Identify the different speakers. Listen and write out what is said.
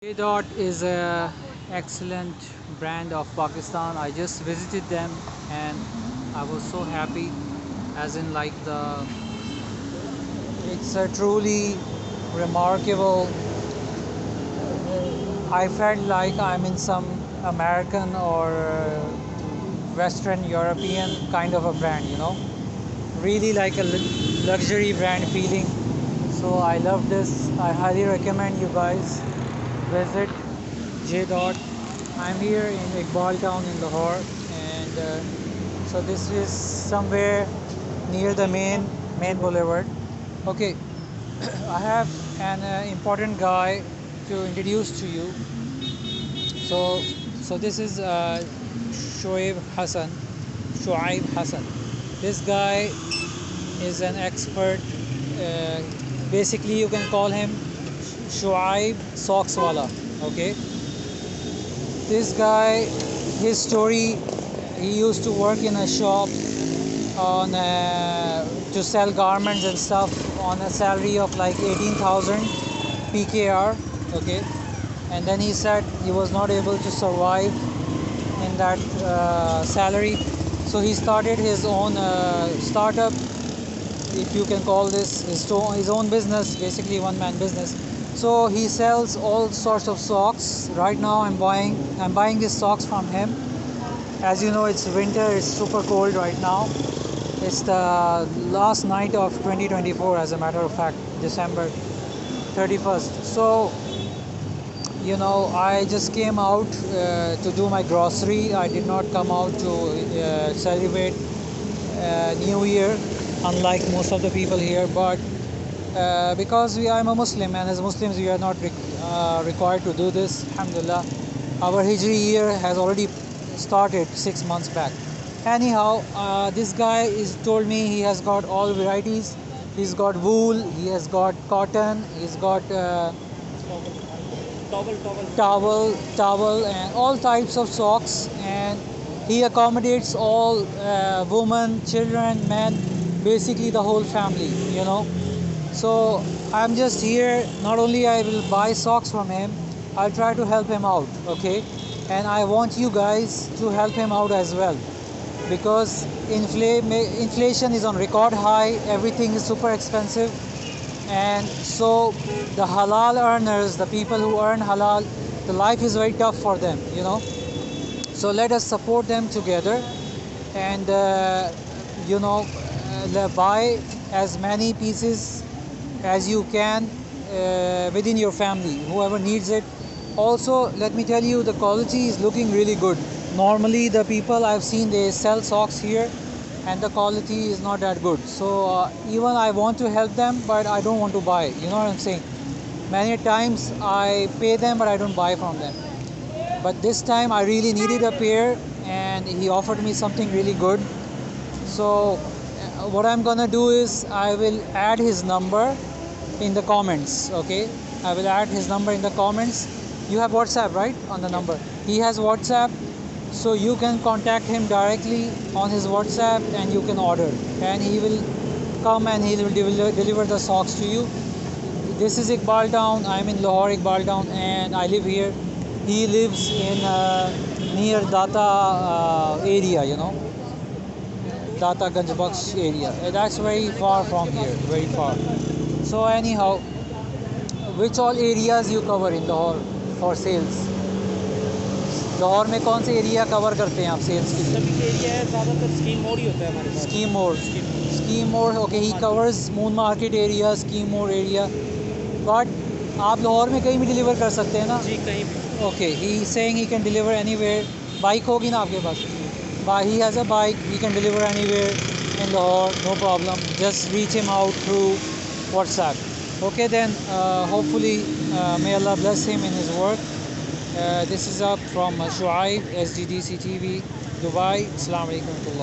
Speaker 1: J Dot is a excellent brand of Pakistan. I just visited them and I was so happy, as in like it's a truly remarkable. I felt like I'm in some American or Western European kind of a brand. Really like a luxury brand feeling. So I love this. I highly recommend you guys visit J Dot. I'm here in Iqbal Town in Lahore, and so this is somewhere near the main boulevard. Okay, I have an important guy to introduce to you. So this is Shoaib Hassan. Shoaib Hassan. This guy is an expert. Uh, Basically, you can call him Shoaib Sockswala. Okay, this guy, his story, he used to work in a shop on to sell garments and stuff on a salary of like 18,000 PKR. Okay, and then he said he was not able to survive in that salary, so he started his own startup, if you can call this his own business, basically one man business. So he sells all sorts of socks. Right now I'm buying these socks from him. As you know, it's winter, it's super cold right now. It's the last night of 2024, as a matter of fact, December 31st. So I just came out to do my grocery. I did not come out to celebrate New Year, unlike most of the people here. But because I'm a Muslim, and as Muslims we are not required to do this. Alhamdulillah, our Hijri year has already started 6 months back. Anyhow, this guy is told me he has got all varieties. He's got wool, he has got cotton, he's got towel, and all types of socks, and he accommodates all women, children, men, basically the whole family. So I'm just here. Not only I will buy socks from him, I'll try to help him out. Okay, and I want you guys to help him out as well, because inflation is on record high. Everything is super expensive, and so the halal earners, the people who earn halal, the life is very tough for them. So let us support them together, and buy as many pieces as you can within your family, whoever needs it. Also, let me tell you, the quality is looking really good. Normally the people I've seen, they sell socks here and the quality is not that good. So even I want to help them, but I don't want to buy. You know what I'm saying? Many times I pay them, but I don't buy from them. But this time I really needed a pair, and he offered me something really good. So what I'm gonna do is I will add his number in the comments. Okay, I will add his number in the comments. You have WhatsApp, right, on the number? He has WhatsApp, so you can contact him directly on his WhatsApp and you can order, and he will come and he will deliver the socks to you. This is Iqbal Town. I'm in Lahore, Iqbal Town, and I live here. He lives in near Data area, Data Ganjbakhsh area. That's very far from here, very far. So anyhow, which all areas you cover in Lahore for sales? Lahore में कौन से area cover करते हैं आप sales के लिए?
Speaker 2: सभी area है, ज़्यादातर स्कीम मोड ही होता है हमारे पास।
Speaker 1: Scheme Mor okay, he covers Moon Market area, scheme Mor area. But आप लाहौर में कहीं भी डिलीवर कर सकते हैं ना?
Speaker 2: जी, कहीं भी.
Speaker 1: Okay, he saying he can deliver anywhere. Bike होगी ना आपके पास? He has a bike, he can deliver anywhere in Lahore, no problem. Just reach him out through WhatsApp. Okay, then hopefully may Allah bless him in his work. This is up from Shoaib, SGDC TV, Dubai. Assalamu alaikum.